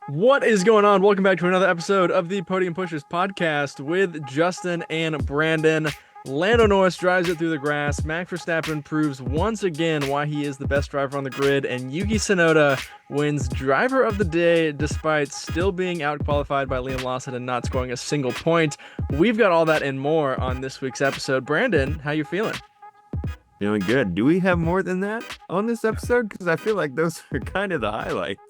What is going on? Welcome back to another episode of the Podium Pushers podcast with Justin and Brandon. Lando Norris drives it through the grass. Max Verstappen proves once again why he is the best driver on the grid, and Yuki Tsunoda wins Driver of the Day despite still being outqualified by Liam Lawson and not scoring a single point. We've got all that and more on this week's episode. Brandon, how you feeling? Feeling good. Do we have more than that on this episode? Because I feel like those are kind of the highlights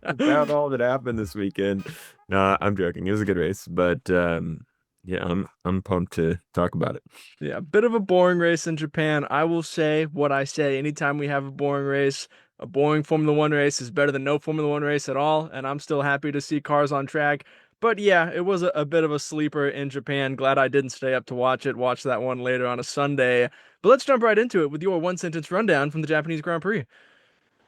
about all that happened this weekend. No, I'm joking. It was a good race, but yeah, I'm pumped to talk about it. Yeah, bit of a boring race in Japan. I will say what I say anytime we have a boring race. A boring Formula One race is better than no Formula One race at all, and I'm still happy to see cars on track. But yeah, it was a bit of a sleeper in Japan. Glad I didn't stay up to watch it. Watch that one later on a Sunday. But let's jump right into it with your one sentence rundown from the Japanese Grand Prix.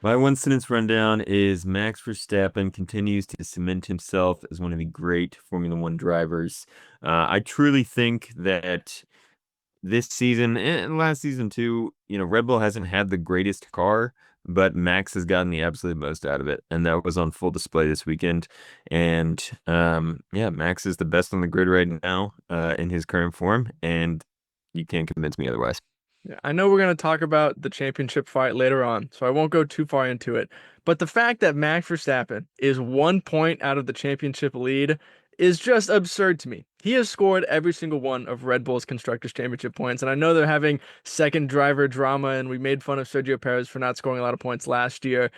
My one sentence rundown is Max Verstappen continues to cement himself as one of the great Formula One drivers. I truly think that this season and last season too, Red Bull hasn't had the greatest car, but Max has gotten the absolute most out of it, and that was on full display this weekend. And yeah, Max is the best on the grid right now, in his current form, and you can't convince me otherwise. Yeah, I know we're going to talk about the championship fight later on, so I won't go too far into it. But the fact that Max Verstappen is 1 point out of the championship lead is just absurd to me. He has scored every single one of Red Bull's Constructors' Championship points, and I know they're having second driver drama, and we made fun of Sergio Perez for not scoring a lot of points last year.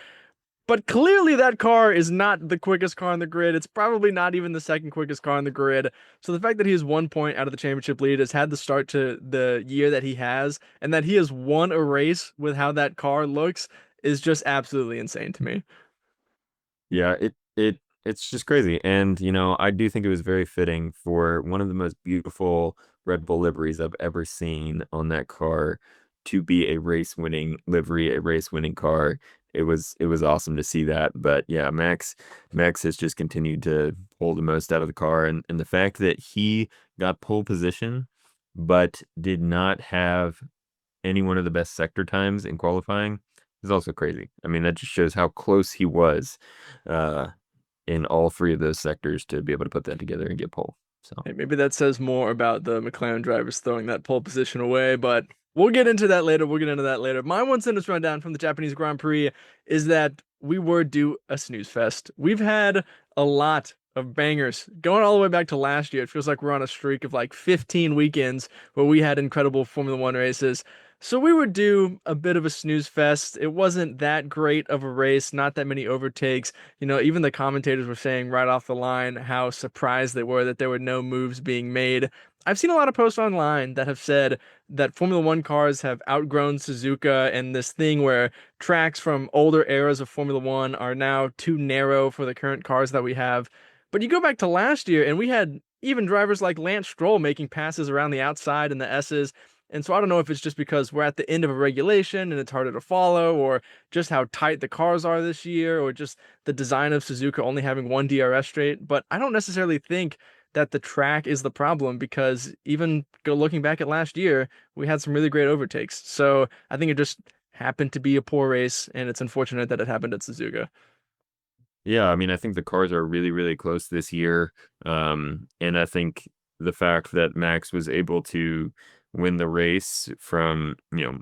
But clearly that car is not the quickest car on the grid. It's probably not even the second quickest car on the grid. So the fact that he is 1 point out of the championship lead, has had the start to the year that he has, and that he has won a race with how that car looks is just absolutely insane to me. Yeah, it's just crazy. And I do think it was very fitting for one of the most beautiful Red Bull liveries I've ever seen on that car to be a race winning livery, a race winning car. It was awesome to see that. But yeah, Max has just continued to pull the most out of the car, and the fact that he got pole position but did not have any one of the best sector times in qualifying is also crazy. I mean, that just shows how close he was uh, in all three of those sectors to be able to put that together and get pole. So, Hey, maybe that says more about the McLaren drivers throwing that pole position away, but we'll get into that later. We'll get into that later. My one sentence rundown from the Japanese Grand Prix is that we were due a snooze fest. We've had a lot of bangers going all the way back to last year. It feels like we're on a streak of like 15 weekends where we had incredible Formula One races. So we were due a bit of a snooze fest. It wasn't that great of a race, not that many overtakes. Even the commentators were saying right off the line how surprised they were that there were no moves being made. I've seen a lot of posts online that have said that Formula One cars have outgrown Suzuka, and this thing where tracks from older eras of Formula One are now too narrow for the current cars that we have. But you go back to last year, and we had even drivers like Lance Stroll making passes around the outside in the S's. And so I don't know if it's just because we're at the end of a regulation and it's harder to follow, or just how tight the cars are this year, or just the design of Suzuka only having one DRS straight. But I don't necessarily think that the track is the problem, because even looking back at last year, we had some really great overtakes. So I think it just happened to be a poor race, and it's unfortunate that it happened at Suzuka. yeah, I mean, I think the cars are really, really close this year. And I think the fact that Max was able to win the race from,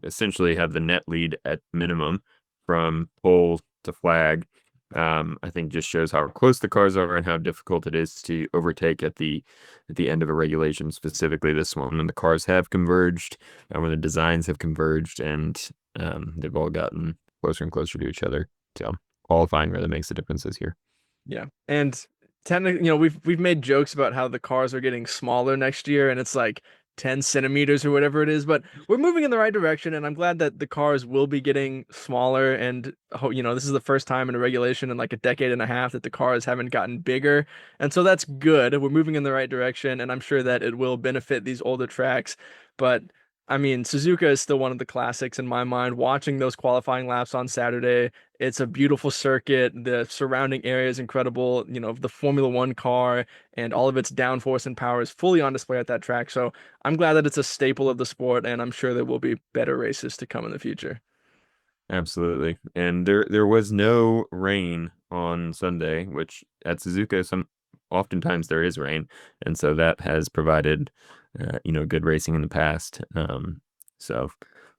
essentially have the net lead at minimum from pole to flag, I think just shows how close the cars are and how difficult it is to overtake at the end of a regulation, specifically this one. When the cars have converged, when the designs have converged, and they've all gotten closer and closer to each other. So qualifying really makes a difference this year. Yeah. And technically, we've made jokes about how the cars are getting smaller next year, and it's like 10 centimeters or whatever it is, but we're moving in the right direction, and I'm glad that the cars will be getting smaller. And this is the first time in a regulation in like a decade and a half that the cars haven't gotten bigger. And so that's good. We're moving in the right direction, and I'm sure that it will benefit these older tracks. But I mean, Suzuka is still one of the classics in my mind. Watching those qualifying laps on Saturday, it's a beautiful circuit. The surrounding area is incredible. The Formula One car and all of its downforce and power is fully on display at that track. So I'm glad that it's a staple of the sport, and I'm sure there will be better races to come in the future. Absolutely. And there was no rain on Sunday, which at Suzuka oftentimes there is rain, and so that has provided good racing in the past. So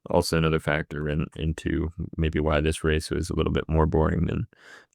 also another factor into maybe why this race was a little bit more boring than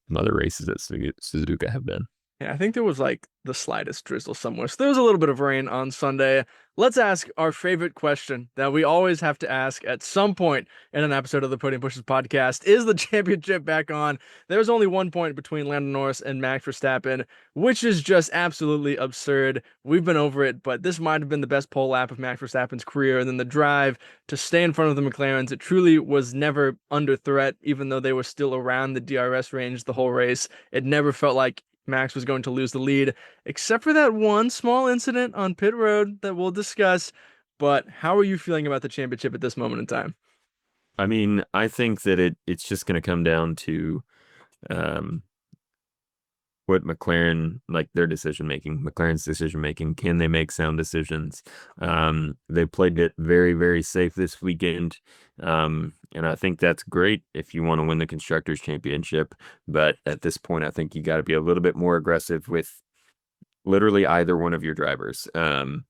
some other races at Suzuka have been. Yeah, I think there was like the slightest drizzle somewhere. So there was a little bit of rain on Sunday. Let's ask our favorite question that we always have to ask at some point in an episode of the Podium Pushers podcast. Is the championship back on? There's only 1 point between Lando Norris and Max Verstappen, which is just absolutely absurd. We've been over it, but this might have been the best pole lap of Max Verstappen's career. And then the drive to stay in front of the McLarens, it truly was never under threat, even though they were still around the DRS range the whole race. It never felt like Max was going to lose the lead, except for that one small incident on pit road that we'll discuss. But how are you feeling about the championship at this moment in time? I mean, I think that it's just going to come down to um, what their decision making, McLaren's decision making. Can they make sound decisions? They played it very, very safe this weekend. And I think that's great if you want to win the Constructors' Championship. But at this point, I think you got to be a little bit more aggressive with literally either one of your drivers to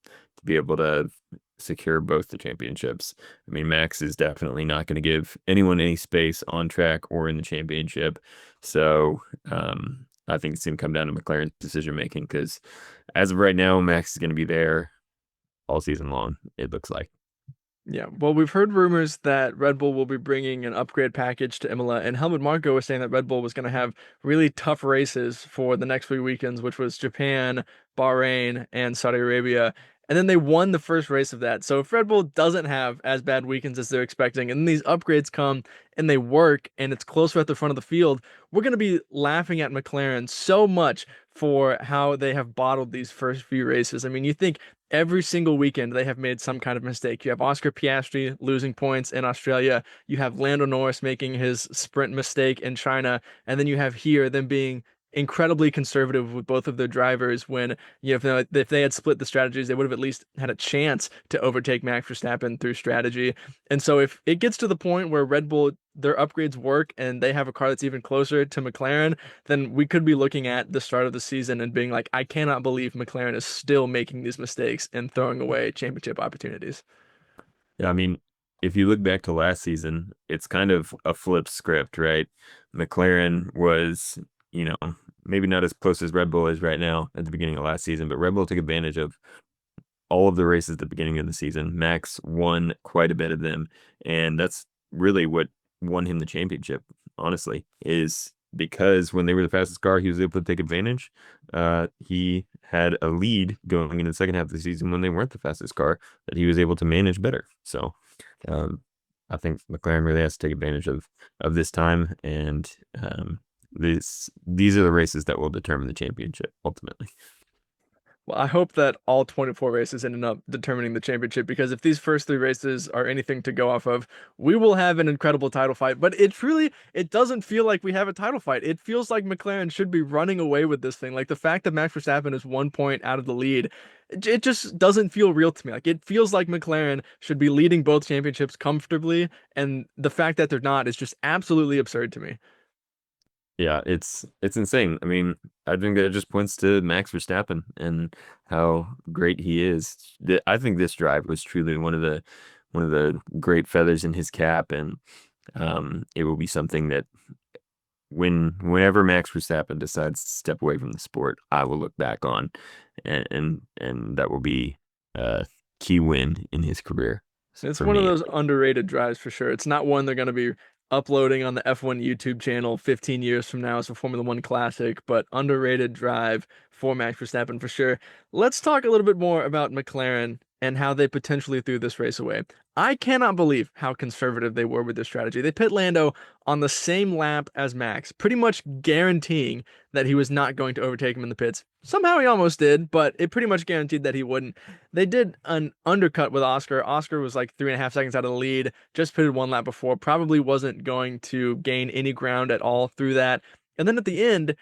be able to secure both the championships. I mean, Max is definitely not going to give anyone any space on track or in the championship. So I think it's going to come down to McLaren's decision making because as of right now, Max is going to be there all season long, it looks like. Yeah, well, we've heard rumors that Red Bull will be bringing an upgrade package to Imola, and Helmut Marko was saying that Red Bull was going to have really tough races for the next few weekends, which was Japan, Bahrain, and Saudi Arabia. And then they won the first race of that. So if Red Bull doesn't have as bad weekends as they're expecting, and these upgrades come and they work, and it's closer at the front of the field, we're going to be laughing at McLaren so much for how they have bottled these first few races. I mean, you think every single weekend they have made some kind of mistake. You have Oscar Piastri losing points in Australia. You have Lando Norris making his sprint mistake in China. And then you have here them being incredibly conservative with both of their drivers when, if they had split the strategies, they would have at least had a chance to overtake Max Verstappen through strategy. And so if it gets to the point where Red Bull, their upgrades work and they have a car that's even closer to McLaren, then we could be looking at the start of the season and being like, I cannot believe McLaren is still making these mistakes and throwing away championship opportunities. Yeah, I mean, if you look back to last season, it's kind of a flip script, right? McLaren was, you know, maybe not as close as Red Bull is right now at the beginning of last season, but Red Bull took advantage of all of the races at the beginning of the season. Max won quite a bit of them, and that's really what won him the championship, honestly, is because when they were the fastest car, he was able to take advantage. He had a lead going into the second half of the season when they weren't the fastest car that he was able to manage better. So um, I think McLaren really has to take advantage of this time, and these are the races that will determine the championship ultimately. Well, I hope that all 24 races ended up determining the championship because if these first three races are anything to go off of, we will have an incredible title fight. But it doesn't feel like we have a title fight. It feels like McLaren should be running away with this thing. Like the fact that Max Verstappen is 1 point out of the lead, it just doesn't feel real to me. Like it feels like McLaren should be leading both championships comfortably, and the fact that they're not is just absolutely absurd to me. Yeah, it's insane. I mean, I think that just points to Max Verstappen and how great he is. I think this drive was truly one of the great feathers in his cap, and it will be something that whenever Max Verstappen decides to step away from the sport, I will look back on, and that will be a key win in his career It's for one of me. those underrated drives for sure. It's not one they're going to be uploading on the F1 YouTube channel 15 years from now as a Formula One classic, but underrated drive for Max Verstappen for sure. Let's talk a little bit more about McLaren and how they potentially threw this race away. I cannot believe how conservative they were with their strategy. They pit Lando on the same lap as Max, pretty much guaranteeing that he was not going to overtake him in the pits. Somehow he almost did, but it pretty much guaranteed that he wouldn't. They did an undercut with Oscar. Oscar was like 3.5 seconds out of the lead, just pitted one lap before, probably wasn't going to gain any ground at all through that. And then at the end,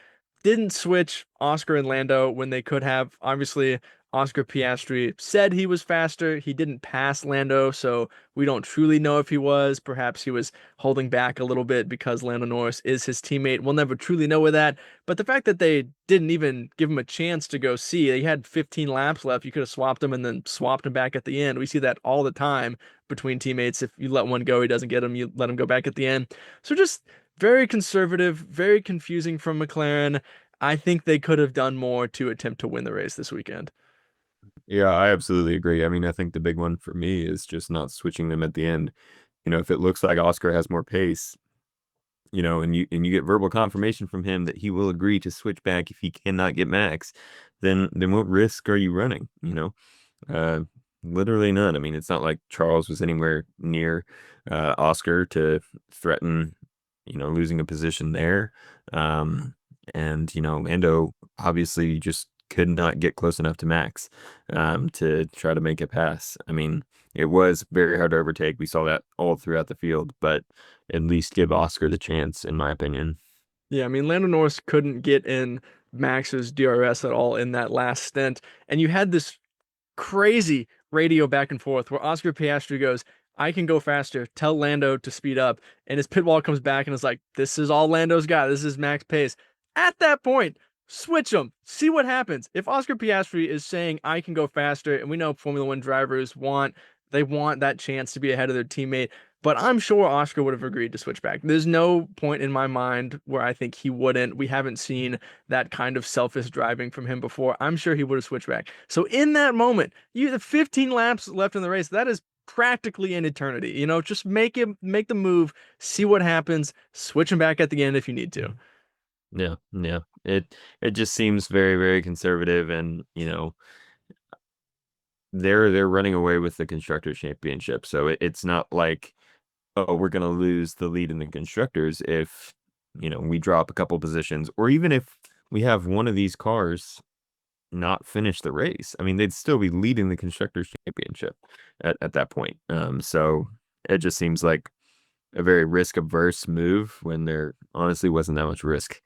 didn't switch Oscar and Lando when they could have. Obviously, Oscar Piastri said he was faster. He didn't pass Lando, so we don't truly know if he was. Perhaps he was holding back a little bit because Lando Norris is his teammate. We'll never truly know with that. But the fact that they didn't even give him a chance to go see, they had 15 laps left. You could have swapped him and then swapped him back at the end. We see that all the time between teammates. If you let one go, he doesn't get him, you let him go back at the end. So just very conservative, very confusing from McLaren. I think they could have done more to attempt to win the race this weekend. Yeah, I absolutely agree. I mean, I think the big one for me is just not switching them at the end. If it looks like Oscar has more pace, and you get verbal confirmation from him that he will agree to switch back if he cannot get Max, then what risk are you running? Uh, Literally none. I mean, it's not like Charles was anywhere near Oscar to threaten, losing a position there. Um, and Lando obviously just could not get close enough to Max to try to make a pass. I mean, it was very hard to overtake. We saw that all throughout the field, but at least give Oscar the chance, in my opinion. Yeah, I mean, Lando Norris couldn't get in Max's DRS at all in that last stint. And you had this crazy radio back and forth where Oscar Piastri goes, I can go faster. Tell Lando to speed up. And his pit wall comes back and is like, this is all Lando's got. This is max pace. At that point, switch them. See what happens. If Oscar Piastri is saying, I can go faster, and we know Formula One drivers they want that chance to be ahead of their teammate. But I'm sure Oscar would have agreed to switch back. There's no point in my mind where I think he wouldn't. We haven't seen that kind of selfish driving from him before. I'm sure he would have switched back. So in that moment, you have 15 laps left in the race. That is practically an eternity. Just make the move, see what happens, switch him back at the end if you need to. Yeah, yeah. It just seems very, very conservative, and they're running away with the constructors championship. So it's not like, oh, we're gonna lose the lead in the constructors if we drop a couple positions, or even if we have one of these cars not finish the race. I mean, they'd still be leading the constructors championship at that point. So it just seems like a very risk averse move when there honestly wasn't that much risk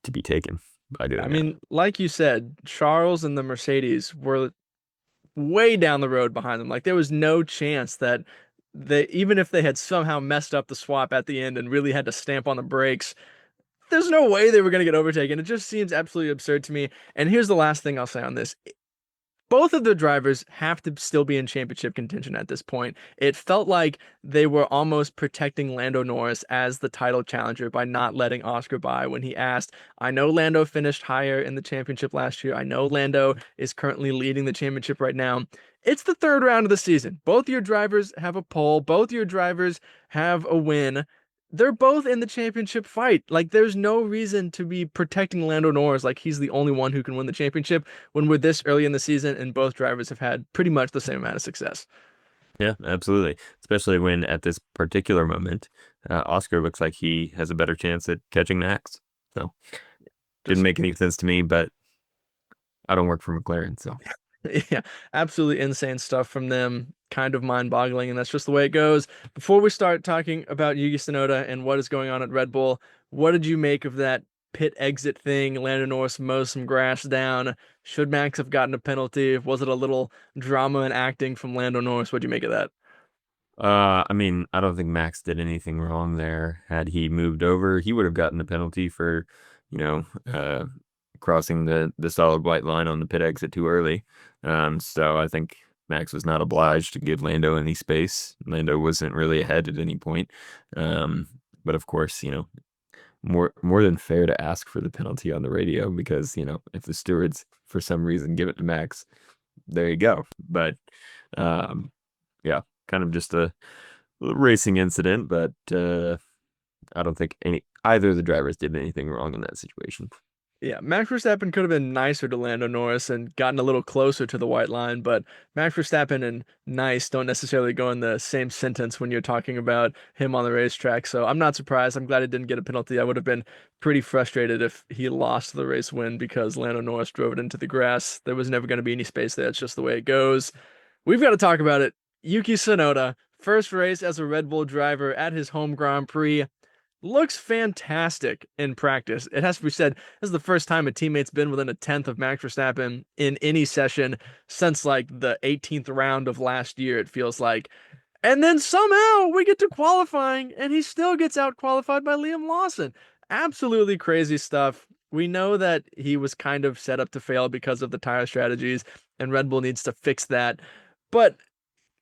to be taken by I doing that. mean, like you said, Charles and the Mercedes were way down the road behind them. Like there was no chance that even if they had somehow messed up the swap at the end and really had to stamp on the brakes, there's no way they were going to get overtaken. It just seems absolutely absurd to me. And here's the last thing I'll say on this. Both of the drivers have to still be in championship contention at this point. It felt like they were almost protecting Lando Norris as the title challenger by not letting Oscar by when he asked, I know Lando finished higher in the championship last year. I know Lando is currently leading the championship right now. It's the third round of the season. Both your drivers have a pole. Both your drivers have a win. They're both in the championship fight. Like, there's no reason to be protecting Lando Norris like he's the only one who can win the championship when we're this early in the season and both drivers have had pretty much the same amount of success. Yeah, absolutely. Especially when at this particular moment, Oscar looks like he has a better chance at catching Max. So didn't Just make any sense to me, but I don't work for McLaren, so. yeah, absolutely insane stuff from them. Kind of mind-boggling, and that's just the way it goes. Before we start talking about Yuki Tsunoda and what is going on at Red Bull, what did you make of that pit exit thing? Lando Norris mows some grass down. Should Max have gotten a penalty? Was it a little drama and acting from Lando Norris? What'd you make of that? I mean, I don't think Max did anything wrong there. Had he moved over, he would have gotten a penalty for, you know, uh, crossing the solid white line on the pit exit too early. So I think Max was not obliged to give Lando any space. Lando wasn't really ahead at any point. Um, but of course, more than fair to ask for the penalty on the radio because, if the stewards for some reason give it to Max, there you go. But um, yeah, kind of just a racing incident, but I don't think either of the drivers did anything wrong in that situation. Yeah, Max Verstappen could have been nicer to Lando Norris and gotten a little closer to the white line, but Max Verstappen and nice don't necessarily go in the same sentence when you're talking about him on the racetrack. So I'm not surprised. I'm glad he didn't get a penalty. I would have been pretty frustrated if he lost the race win because Lando Norris drove it into the grass. There was never going to be any space there. It's just the way it goes. We've got to talk about it. Yuki Tsunoda, first race as a Red Bull driver at his home Grand Prix. looks fantastic in practice. It has to be said, this is the first time a teammate's been within a tenth of Max Verstappen in any session since like the 18th round of last year, it feels like. And then somehow we get to qualifying and he still gets out qualified by Liam Lawson. Absolutely crazy stuff. We know that he was kind of set up to fail because of the tire strategies, and Red Bull needs to fix that. But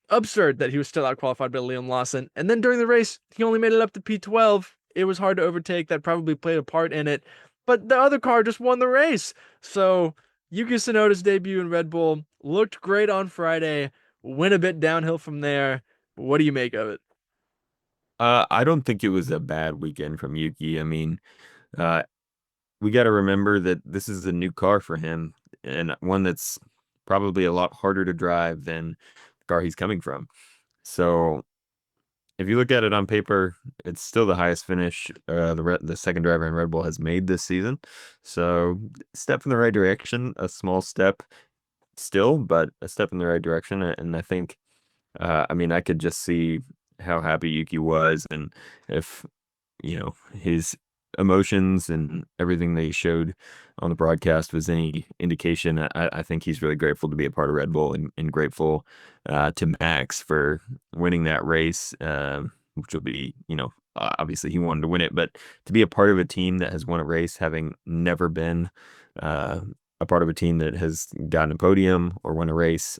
absurd that he was still out qualified by Liam Lawson. And then during the race, he only made it up to P12. It was hard to overtake. That probably played a part in it. But the other car just won the race. So Yuki Tsunoda's debut in Red Bull looked great on Friday. Went a bit downhill from there. What do you make of it? I don't think it was a bad weekend from Yuki. I mean, uh, we got to remember that this is a new car for him and one that's probably a lot harder to drive than the car he's coming from. So if you look at it on paper, it's still the highest finish the second driver in Red Bull has made this season. So step in the right direction, a small step still, but a step in the right direction. And I think, I mean, I could just see how happy Yuki was, and if his emotions and everything that he showed on the broadcast was any indication, I think he's really grateful to be a part of Red Bull and grateful to Max for winning that race, which will be, obviously he wanted to win it, but to be a part of a team that has won a race, having never been uh, a part of a team that has gotten a podium or won a race,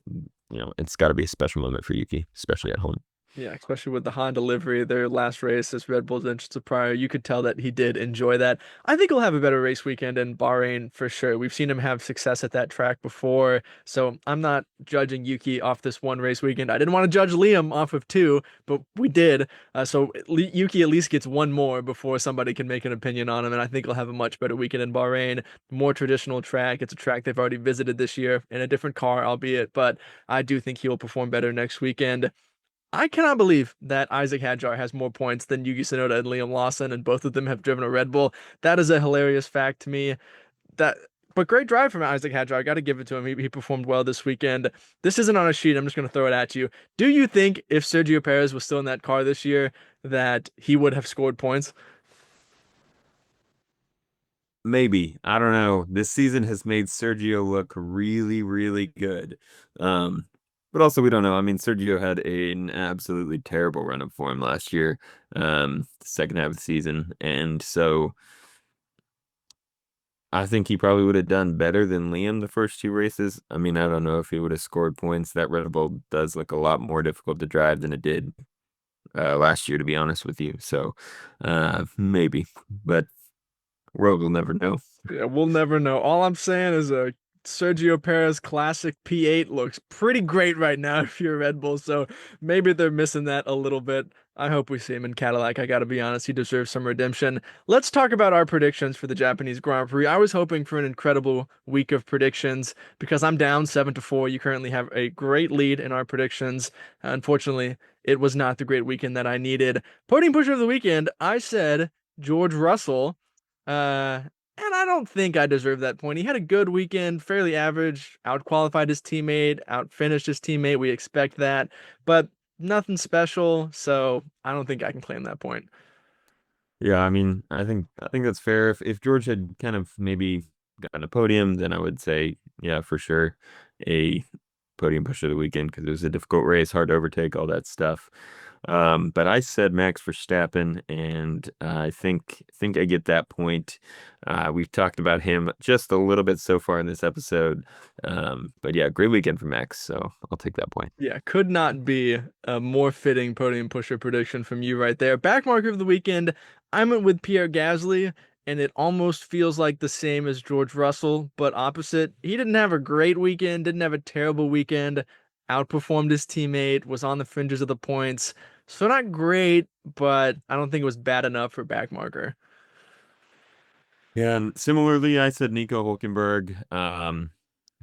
it's got to be a special moment for Yuki, especially at home. Yeah, especially with the Honda livery, their last race as Red Bull's entrance of prior, you could tell that he did enjoy that. I think he'll have a better race weekend in Bahrain for sure. We've seen him have success at that track before, so I'm not judging Yuki off this one race weekend. I didn't want to judge Liam off of two, but we did. So Yuki at least gets one more before somebody can make an opinion on him, and I think he'll have a much better weekend in Bahrain. More traditional track. It's a track they've already visited this year in a different car, albeit, but I do think he will perform better next weekend. I cannot believe that Isaac Hadjar has more points than Yuki Tsunoda and Liam Lawson, and both of them have driven a Red Bull. That is a hilarious fact to me. That, but great drive from Isaac Hadjar. I got to give it to him. He performed well this weekend. This isn't on a sheet. I'm just going to throw it at you. Do you think if Sergio Perez was still in that car this year, that he would have scored points? Maybe. I don't know. This season has made Sergio look really, really good. Um, but also we don't know. I mean, Sergio had an absolutely terrible run of form last year, the second half of the season. And so I think he probably would have done better than Liam the first two races. I mean, I don't know if he would have scored points. That Red Bull does look a lot more difficult to drive than it did last year, to be honest with you. So maybe, but world will never know. Yeah, we'll never know. All I'm saying is a Sergio Perez classic P8 looks pretty great right now if you're Red Bull, so maybe they're missing that a little bit. I hope we see him in Cadillac. I gotta be honest, he deserves some redemption. Let's talk about our predictions for the Japanese Grand Prix. I was hoping for an incredible week of predictions because I'm down 7-4. You currently have a great lead in our predictions. Unfortunately, it was not the great weekend that I needed. Podium pusher of the weekend, I said George Russell. And I don't think I deserve that point. He had a good weekend, fairly average, outqualified his teammate, outfinished his teammate. We expect that, but nothing special. So I don't think I can claim that point. Yeah, I mean, I think that's fair. If George had kind of maybe gotten a podium, then I would say, yeah, for sure, a podium push of the weekend because it was a difficult race, hard to overtake, all that stuff. But I said Max Verstappen, and I think I get that point. We've talked about him just a little bit so far in this episode. But yeah, great weekend for Max, so I'll take that point. Yeah, could not be a more fitting podium pusher prediction from you right there. Back marker of the weekend, I went with Pierre Gasly, and it almost feels like the same as George Russell, but opposite. He didn't have a great weekend, didn't have a terrible weekend, outperformed his teammate, was on the fringes of the points. So not great, but I don't think it was bad enough for back marker. Yeah, and similarly, I said Nico Hulkenberg.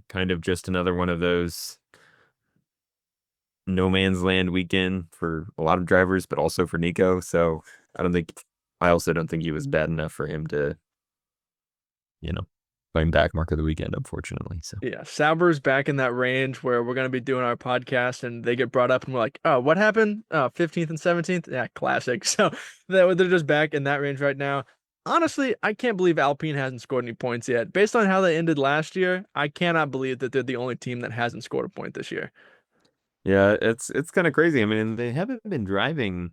Kind of just another one of those no man's land weekend for a lot of drivers, but also for Nico. So I don't think I also don't think he was bad enough for him to, you know, qualifying back mark of the weekend, unfortunately. So Yeah, Sauber's back in that range where we're going to be doing our podcast and they get brought up and we're like, oh, what happened? 15th and 17th? Yeah, classic. So they're just back in that range right now. Honestly, I can't believe Alpine hasn't scored any points yet. Based on how they ended last year, I cannot believe that they're the only team that hasn't scored a point this year. yeah, it's kind of crazy. I mean, they haven't been driving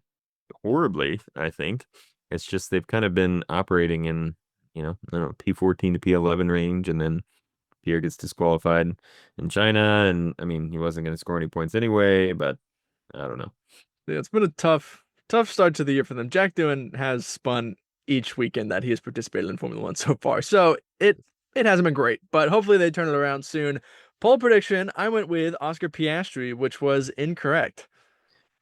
horribly, I think. It's just they've kind of been operating in, I don't know, P14 to P11 range, and then Pierre gets disqualified in China, and I mean, he wasn't going to score any points anyway, but I don't know. Yeah, it's been a tough start to the year for them. Jack Doohan has spun each weekend that he has participated in Formula One so far. So it hasn't been great, but hopefully they turn it around soon. Poll prediction, I went with Oscar Piastri, which was incorrect.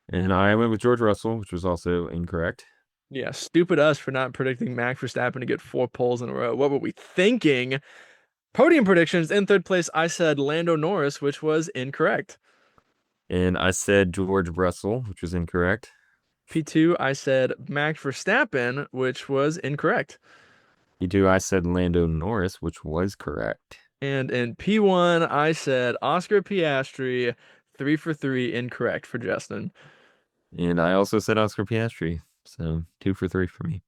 And I went with George Russell, which was also incorrect. Yeah, stupid us for not predicting Max Verstappen to get 4 poles in a row. What were we thinking? Podium predictions in third place, I said Lando Norris, which was incorrect. And I said George Russell, which was incorrect. P2, I said Max Verstappen, which was incorrect. You do, I said Lando Norris, which was correct. And in P1, I said Oscar Piastri, 3 for 3, incorrect for Justin. And I also said Oscar Piastri. So 2 for 3 for me.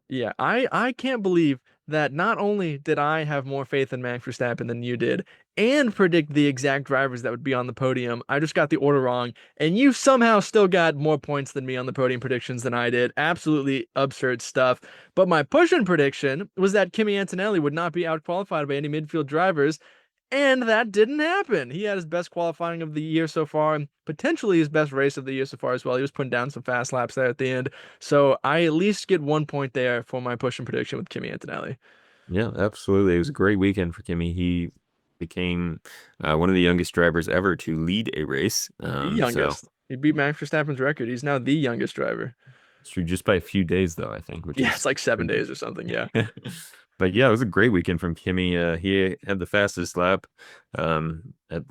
Yeah, I can't believe that not only did I have more faith in Max Verstappen than you did, and predict the exact drivers that would be on the podium. I just got the order wrong, and you somehow still got more points than me on the podium predictions than I did. Absolutely absurd stuff. But my push-in prediction was that Kimi Antonelli would not be outqualified by any midfield drivers. And that didn't happen. He had his best qualifying of the year so far, and potentially his best race of the year so far as well. He was putting down some fast laps there at the end. So I at least get 1 point there for my push and prediction with Kimi Antonelli. Yeah, absolutely. It was a great weekend for Kimi. He became one of the youngest drivers ever to lead a race. The So youngest. He beat Max Verstappen's record. He's now the youngest driver. it's true just by a few days, though, I think, which Yeah, is it's like 7 days pretty or something. Yeah. good. But yeah, it was a great weekend from Kimi. He had the fastest lap at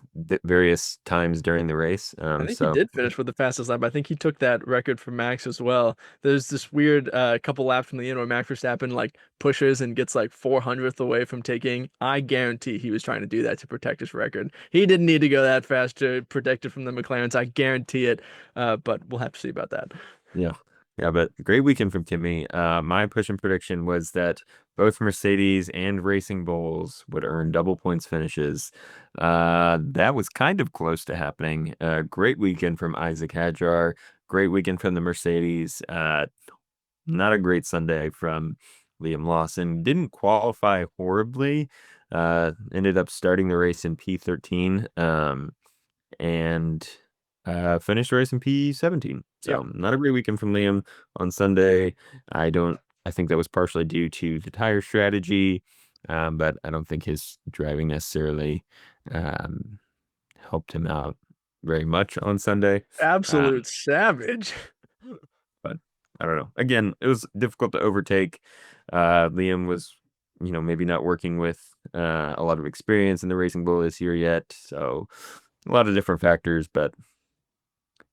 various times during the race. I think he So did finish with the fastest lap. I think he took that record from Max as well. There's this weird couple laps from the end where Max Verstappen like pushes and gets like 400th away from taking. I guarantee he was trying to do that to protect his record. He didn't need to go that fast to protect it from the McLarens. I guarantee it. But we'll have to see about that. yeah. Yeah, but great weekend from Kimi. My push and prediction was that both Mercedes and Racing Bulls would earn double points finishes. That was kind of close to happening. Great weekend from Isaac Hadjar. Great weekend from the Mercedes. Not a great Sunday from Liam Lawson. Didn't qualify horribly. Ended up starting the race in P13. And finished the race in P17. Yep. So not a great weekend from Liam on Sunday. I think that was partially due to the tire strategy, but I don't think his driving necessarily um, helped him out very much on Sunday. Absolute Um, savage. but I don't know. Again, it was difficult to overtake. Liam was, maybe not working with a lot of experience in the Racing Bull this year yet. So a lot of different factors, but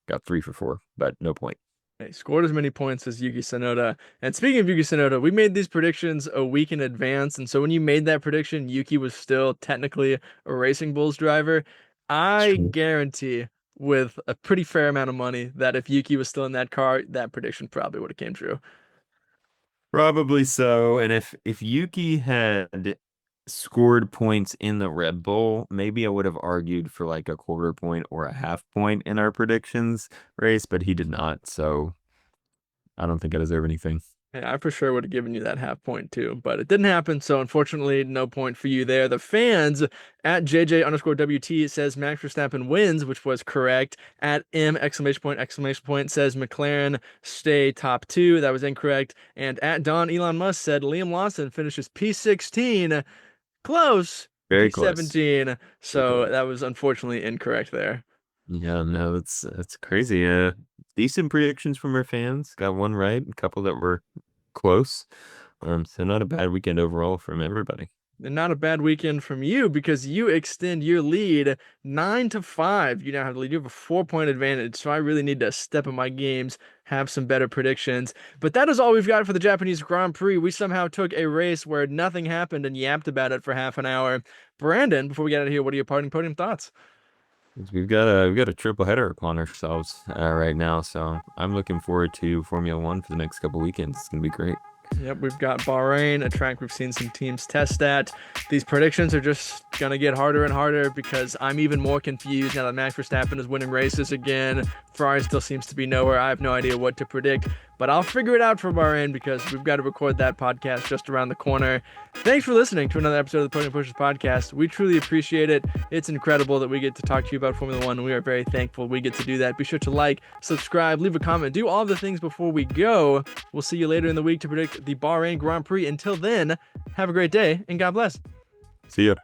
got 3 for 4, but no point. He scored as many points as Yuki Tsunoda. And speaking of Yuki Tsunoda, we made these predictions a week in advance. And so when you made that prediction, Yuki was still technically a Racing Bulls driver. I True. guarantee with a pretty fair amount of money that if Yuki was still in that car, that prediction probably would have came true. Probably so. And if Yuki had scored points in the Red Bull, maybe I would have argued for like a quarter point or a half point in our predictions race, but he did not. So I don't think I deserve anything. Yeah, I for sure would have given you that half point too, but it didn't happen. So unfortunately, no point for you there. The fans at JJ_WT says Max Verstappen wins, which was correct. At M exclamation point says McLaren stay top two. That was incorrect. And at Don Elon Musk said Liam Lawson finishes P16. Close. Very close. P17. Very So close. that was unfortunately incorrect there. Yeah, no, that's crazy. Decent predictions from our fans. Got one right, a couple that were close. So not a bad weekend overall from everybody. And not a bad weekend from you because you extend your lead 9-5. You now have the lead. You have a 4-point advantage. So I really need to step up my games, have some better predictions. But that is all we've got for the Japanese Grand Prix. We somehow took a race where nothing happened and yapped about it for half an hour. Brandon, before we get out of here, what are your parting podium thoughts? We've got a triple header upon ourselves right now, so I'm looking forward to Formula One for the next couple weekends. It's gonna be great. Yep, we've got Bahrain, a track we've seen some teams test at. These predictions are just going to get harder and harder because I'm even more confused now that Max Verstappen is winning races again. Ferrari still seems to be nowhere. I have no idea what to predict, but I'll figure it out for Bahrain because we've got to record that podcast just around the corner. Thanks for listening to another episode of the PodiumPushers podcast. We truly appreciate it. It's incredible that we get to talk to you about Formula One, and we are very thankful we get to do that. Be sure to like, subscribe, leave a comment, do all the things before we go. We'll see you later in the week to predict the Bahrain Grand Prix. Until then, have a great day and God bless. See ya.